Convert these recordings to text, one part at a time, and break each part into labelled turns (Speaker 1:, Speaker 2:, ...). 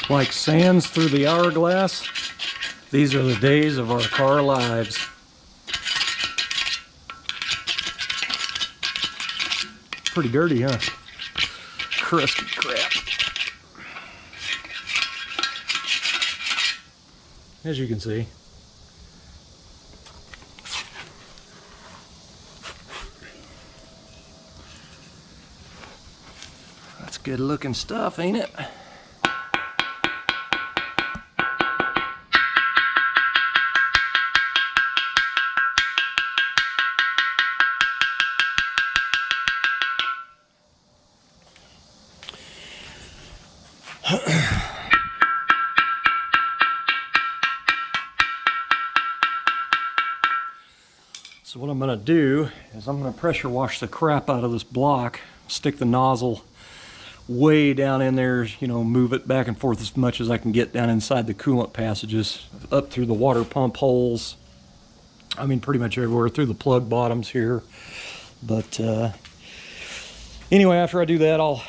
Speaker 1: Like sands through the hourglass, these are the days of our car lives. Pretty dirty, huh? Crusty crap. As you can see. That's good looking stuff, ain't it? So what I'm going to do is I'm going to pressure wash the crap out of this block, stick the nozzle way down in there, you know, move it back and forth as much as I can get down inside the coolant passages, up through the water pump holes. I mean, pretty much everywhere, through the plug bottoms here. But anyway, after I do that, I'll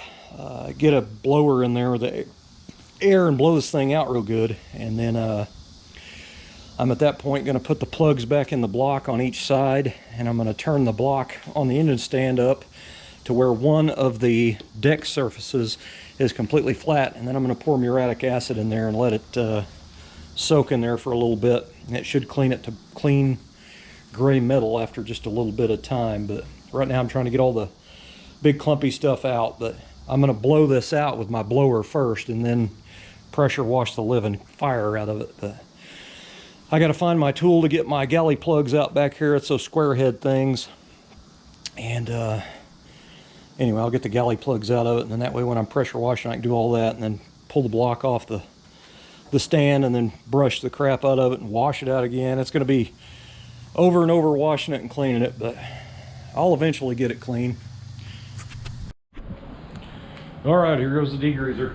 Speaker 1: get a blower in there with the air and blow this thing out real good. And then I'm at that point going to put the plugs back in the block on each side, and I'm going to turn the block on the engine stand up to where one of the deck surfaces is completely flat, and then I'm going to pour muriatic acid in there and let it soak in there for a little bit, and it should clean it to clean gray metal after just a little bit of time. But right now I'm trying to get all the big clumpy stuff out, but I'm going to blow this out with my blower first and then pressure wash the living fire out of it. But I got to find my tool to get my galley plugs out back here. It's those square head things. And anyway, I'll get the galley plugs out of it, and then that way when I'm pressure washing I can do all that and then pull the block off the stand and then brush the crap out of it and wash it out again. It's going to be over and over washing it and cleaning it, but I'll eventually get it clean. All right, here goes the degreaser.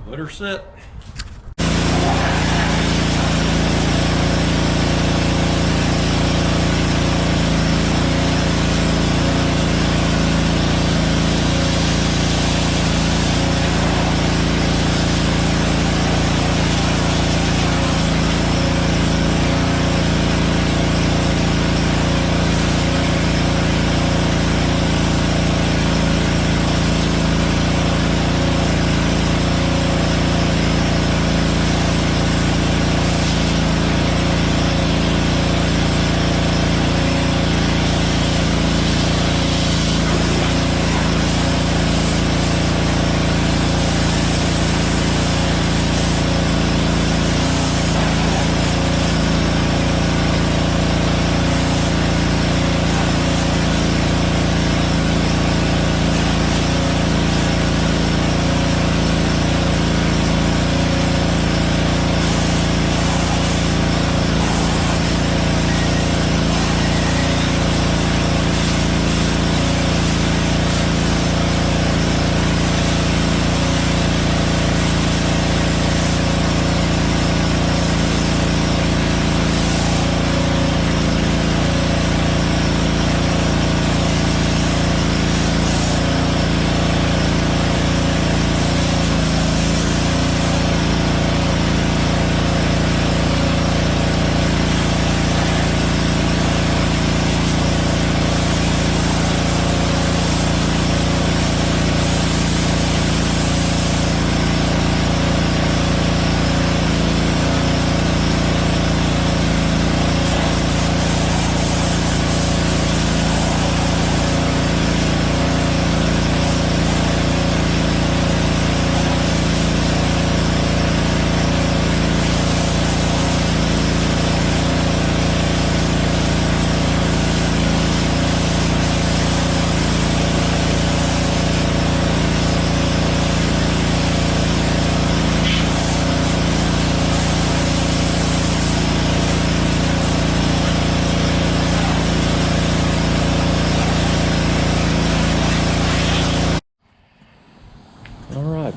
Speaker 1: Let her sit.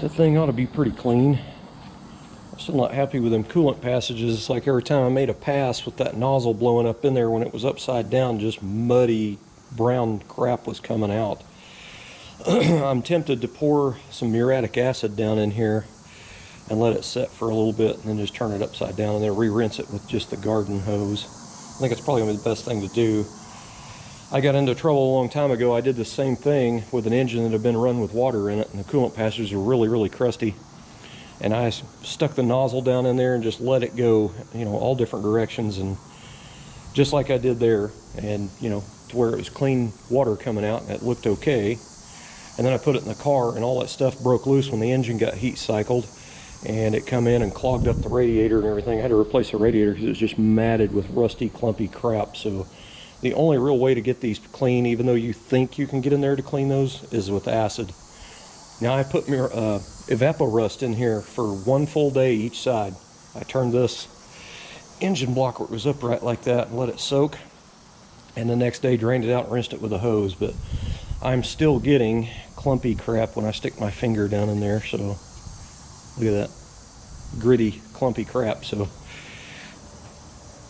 Speaker 1: The thing ought to be pretty clean. I'm still not happy with them coolant passages. It's like every time I made a pass with that nozzle blowing up in there when it was upside down, just muddy brown crap was coming out. I'm tempted to pour some muriatic acid down in here and let it set for a little bit and then just turn it upside down and then re-rinse it with just the garden hose. I think it's probably going to be the best thing to do. I got into trouble a long time ago. I did the same thing with an engine that had been run with water in it, and the coolant passages were really, really crusty. And I stuck the nozzle down in there and just let it go, you know, all different directions, and just like I did there, and you know, to where it was clean water coming out and it looked okay. And then I put it in the car, and all that stuff broke loose when the engine got heat cycled, and it come in and clogged up the radiator and everything. I had to replace the radiator because it was just matted with rusty, clumpy crap. So the only real way to get these clean, even though you think you can get in there to clean those, is with acid. Now I put Evapo-Rust in here for 1 full day each side. I turned this engine block where it was upright like that and let it soak, and the next day drained it out and rinsed it with a hose. But I'm still getting clumpy crap when I stick my finger down in there. So look at that gritty, clumpy crap. So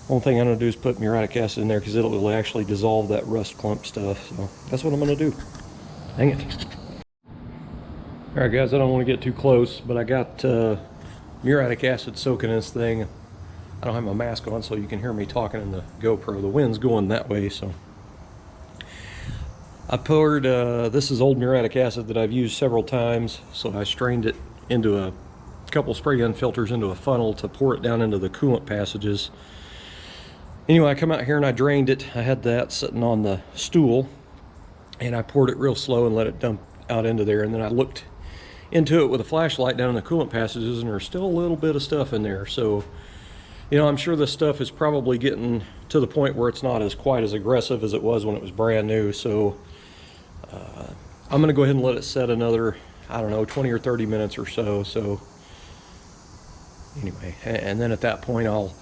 Speaker 1: only thing I'm going to do is put muriatic acid in there because it'll actually dissolve that rust clump stuff. So that's what I'm going to do. Hang it. All right, guys, I don't want to get too close, but I got muriatic acid soaking in this thing. I don't have my mask on, so you can hear me talking in the GoPro. The wind's going that way, so. I poured, this is old muriatic acid that I've used several times, so I strained it into a couple spray gun filters into a funnel to pour it down into the coolant passages. Anyway, I come out here and I drained it. I had that sitting on the stool, and I poured it real slow and let it dump out into there, and then I looked into it with a flashlight down in the coolant passages, and there's still a little bit of stuff in there. So, you know, I'm sure this stuff is probably getting to the point where it's not quite as aggressive as it was when it was brand new. So I'm gonna go ahead and let it set another, I don't know, 20 or 30 minutes or so. So anyway, and then at that point I'll,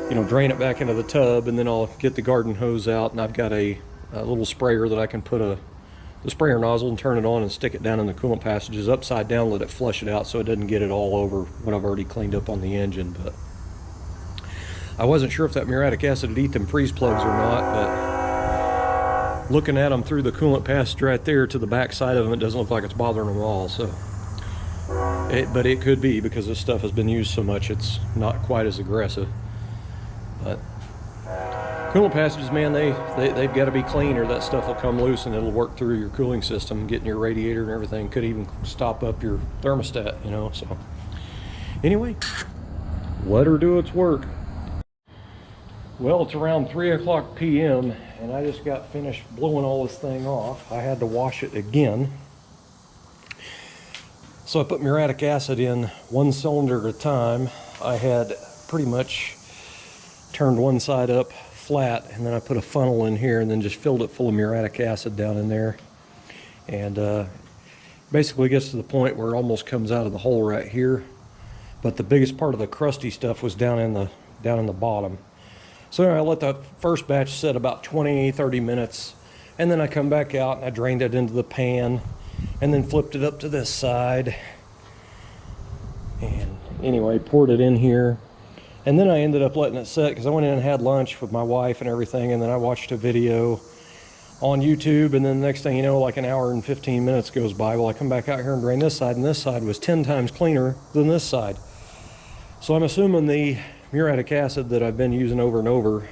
Speaker 1: you know, drain it back into the tub, and then I'll get the garden hose out, and I've got a little sprayer that I can put the sprayer nozzle and turn it on and stick it down in the coolant passages upside down, let it flush it out so it doesn't get it all over what I've already cleaned up on the engine. But I wasn't sure if that muriatic acid would eat them freeze plugs or not, but looking at them through the coolant passage right there to the back side of them, it doesn't look like it's bothering them all. So but it could be, because this stuff has been used so much, it's not quite as aggressive. But coolant passages, man, they've got to be clean, or that stuff will come loose and it'll work through your cooling system, getting your radiator and everything. Could even stop up your thermostat, you know. So anyway, let her do its work. Well, it's around 3:00 p.m. and I just got finished blowing all this thing off. I had to wash it again. So I put muriatic acid in 1 cylinder at a time. I had pretty much turned one side up flat, and then I put a funnel in here and then just filled it full of muriatic acid down in there. And basically gets to the point where it almost comes out of the hole right here. But the biggest part of the crusty stuff was down in the bottom. So anyway, I let the first batch set about 20-30 minutes, and then I come back out and I drained it into the pan and then flipped it up to this side. And anyway, poured it in here. And then I ended up letting it set because I went in and had lunch with my wife and everything, and then I watched a video on YouTube, and then the next thing you know, like an hour and 15 minutes goes by. Well, I come back out here and drain this side, and this side was 10 times cleaner than this side. So I'm assuming the muriatic acid that I've been using over and over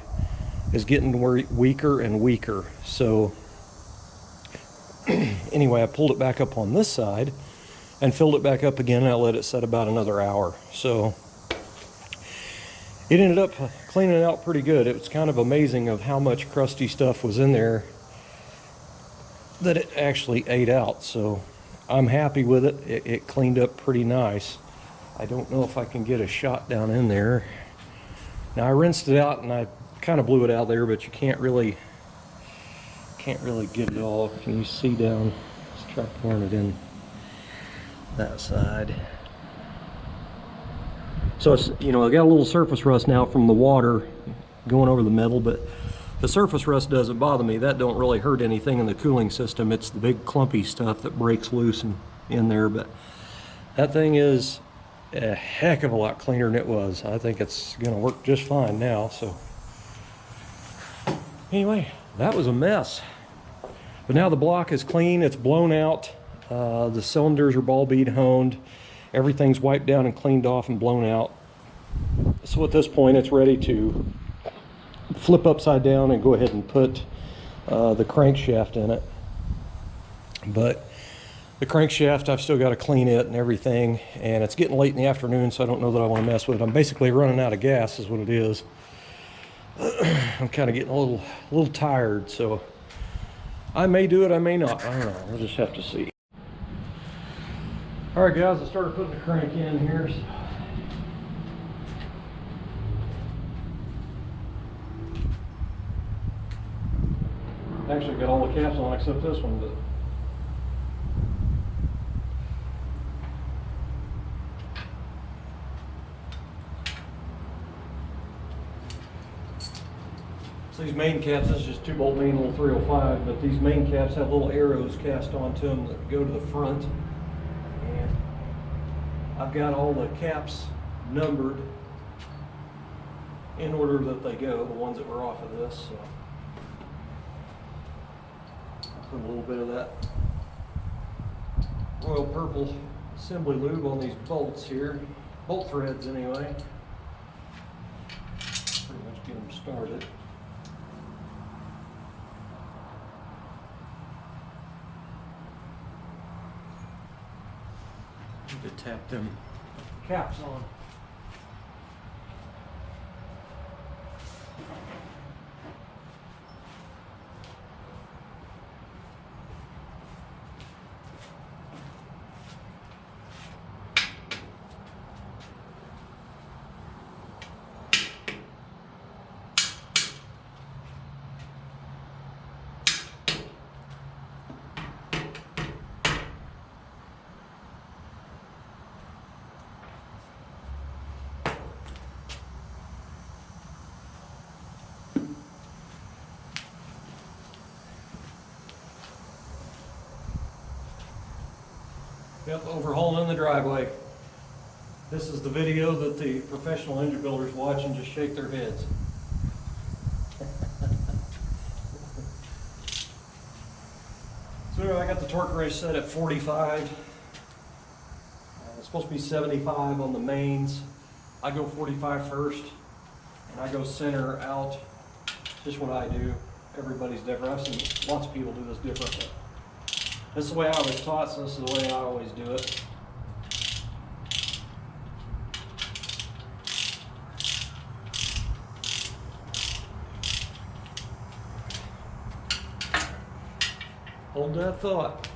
Speaker 1: is getting weaker and weaker. So anyway, I pulled it back up on this side and filled it back up again, and I let it set about another hour. So it ended up cleaning it out pretty good. It was kind of amazing of how much crusty stuff was in there that it actually ate out. So I'm happy with it. It cleaned up pretty nice. I don't know if I can get a shot down in there. Now I rinsed it out and I kind of blew it out there, but you can't really get it all. Can you see down? Let's try pouring it in that side. So it's, you know, I got a little surface rust now from the water going over the metal, but the surface rust doesn't bother me. That don't really hurt anything in the cooling system. It's the big clumpy stuff that breaks loose in there. But That thing is a heck of a lot cleaner than it was. I think it's gonna work just fine now. So anyway, that was a mess. But now the block is clean, it's blown out. The cylinders are ball bead honed. Everything's wiped down and cleaned off and blown out. So at this point, it's ready to flip upside down and go ahead and put the crankshaft in it. But the crankshaft, I've still got to clean it and everything, and it's getting late in the afternoon, so I don't know that I want to mess with it. I'm basically running out of gas is what it is. I'm kind of getting a little tired, so I may do it, I may not. I don't know. We'll just have to see. All right, guys, I started putting the crank in here. Actually got all the caps on except this one, but so these main caps, this is just 2-bolt main little 305, but these main caps have little arrows cast onto them that go to the front. And I've got all the caps numbered in order that they go, the ones that were off of this. So put a little bit of that royal purple assembly lube on these bolts here, bolt threads anyway. Pretty much get them started. Need to tap them caps on. Yep, overhauling in the driveway. This is the video that the professional engine builders watch and just shake their heads. So anyway, I got the torque wrench set at 45. It's supposed to be 75 on the mains. I go 45 first, and I go center out. Just what I do. Everybody's different. I've seen lots of people do this differently. This is the way I was taught, so this is the way I always do it. Hold that thought.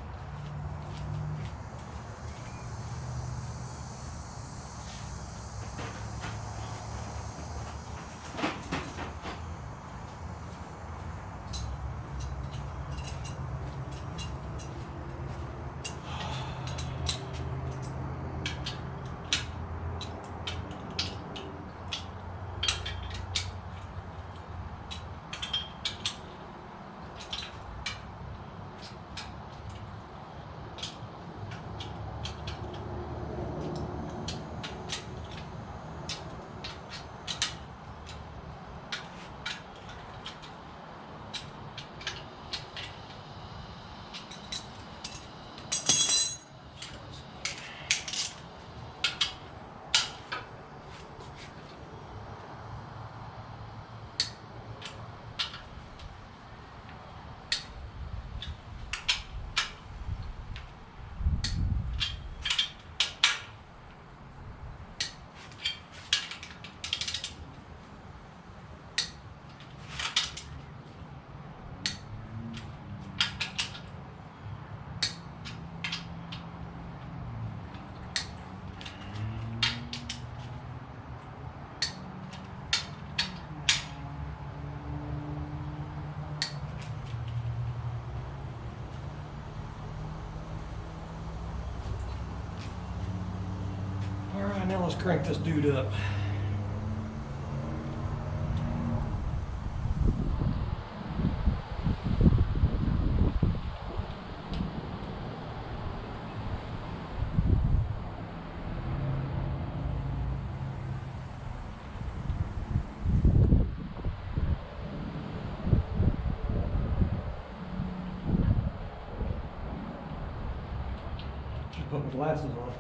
Speaker 1: Now let's crank this dude up. Put my glasses on.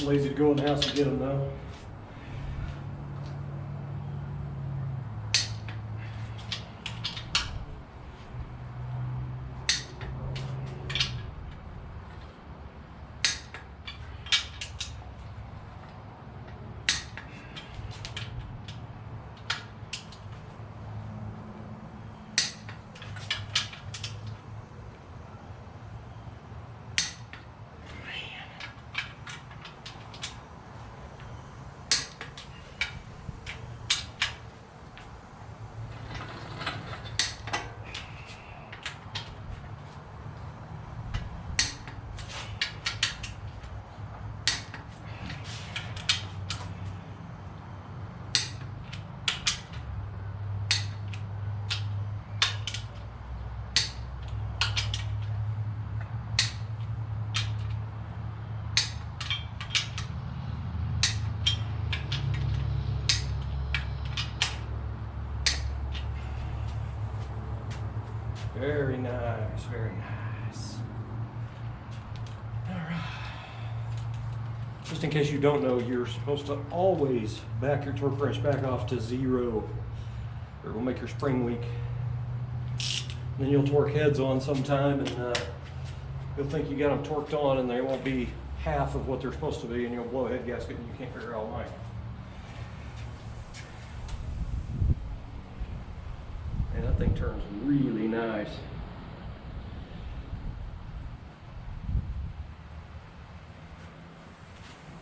Speaker 1: I'm lazy to go in the house and get them though. Very nice, very nice. All right. Just in case you don't know, you're supposed to always back your torque wrench back off to 0, or it will make your spring weak. And then you'll torque heads on sometime, and you'll think you got them torqued on, and they won't be half of what they're supposed to be, and you'll blow a head gasket, and you can't figure out why. And that thing turns really nice.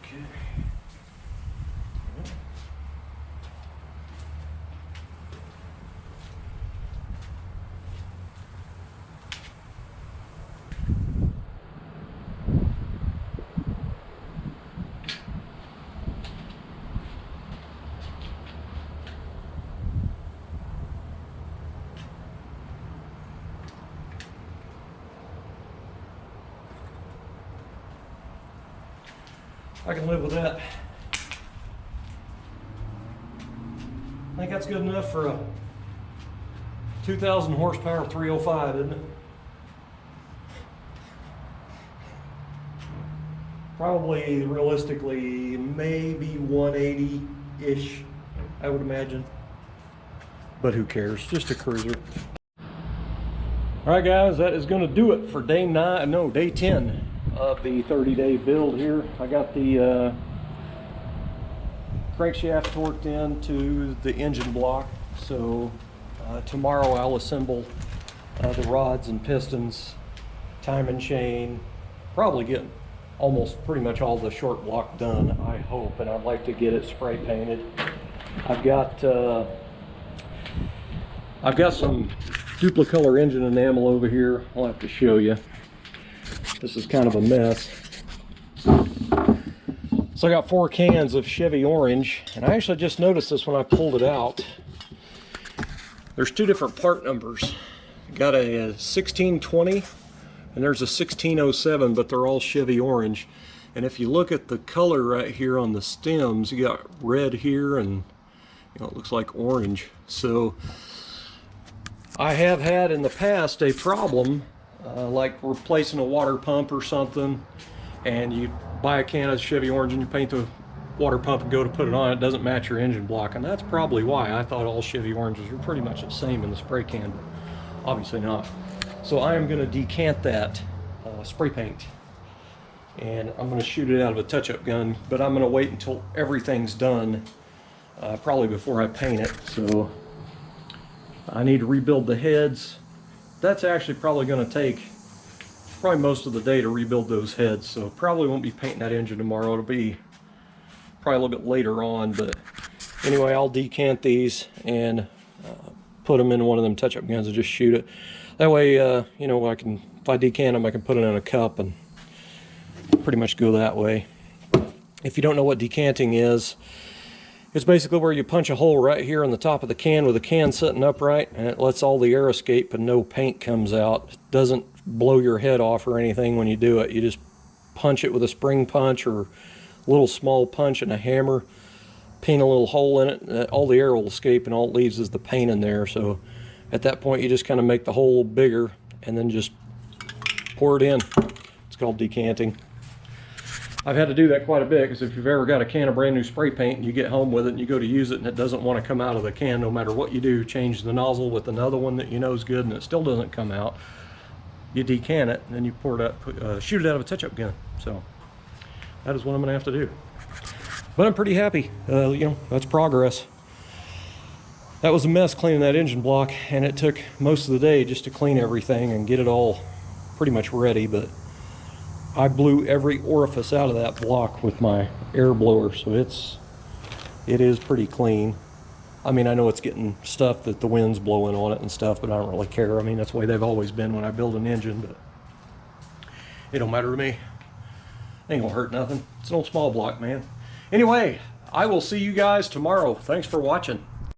Speaker 1: Okay. I can live with that. I think that's good enough for a 2,000 horsepower 305, isn't it? Probably, realistically, maybe 180-ish, I would imagine. But who cares? Just a cruiser. All right, guys, that is going to do it for day 10 of the 30-day build here. I got the crankshaft torqued into the engine block, so tomorrow I'll assemble the rods and pistons, timing chain, probably get almost pretty much all the short block done, I hope, and I'd like to get it spray painted. I've got some duplicolor engine enamel over here. I'll have to show you. This is kind of a mess. So I got 4 cans of Chevy orange, and I actually just noticed this when I pulled it out. There's 2 different part numbers. Got a 1620 and there's a 1607, but they're all Chevy orange. And if you look at the color right here on the stems, you got red here and it looks like orange. So I have had in the past a problem like replacing a water pump or something, and you buy a can of Chevy orange and you paint the water pump and go to put it on, it doesn't match your engine block, and that's probably why. I thought all Chevy oranges were pretty much the same in the spray can, but obviously not. So I am going to decant that spray paint, and I'm going to shoot it out of a touch-up gun, but I'm going to wait until everything's done, probably before I paint it. So I need to rebuild the heads. That's actually probably going to take most of the day to rebuild those heads, so probably won't be painting that engine tomorrow. It'll be probably a little bit later on, but anyway, I'll decant these and put them in one of them touch-up guns and just shoot it. That way, you know, I can, if I decant them, I can put it in a cup and pretty much go that way. If you don't know what decanting is, it's basically where you punch a hole right here on the top of the can with the can sitting upright, and it lets all the air escape and no paint comes out. It doesn't blow your head off or anything when you do it. You just punch it with a spring punch or a little small punch and a hammer, paint a little hole in it, all the air will escape and all it leaves is the paint in there. So at that point you just kind of make the hole bigger and then just pour it in. It's called decanting. I've had to do that quite a bit, because if you've ever got a can of brand new spray paint and you get home with it and you go to use it and it doesn't want to come out of the can, no matter what you do, change the nozzle with another one that you know is good and it still doesn't come out, you decant it and then you pour it up, shoot it out of a touch-up gun. So that is what I'm going to have to do. But I'm pretty happy. You know, that's progress. That was a mess cleaning that engine block, and it took most of the day just to clean everything and get it all pretty much ready, but I blew every orifice out of that block with my air blower, so it is pretty clean. I mean, I know it's getting stuff that the wind's blowing on it and stuff, but I don't really care. I mean, that's the way they've always been when I build an engine, but it don't matter to me. Ain't gonna hurt nothing. It's an old small block, man. Anyway, I will see you guys tomorrow. Thanks for watching.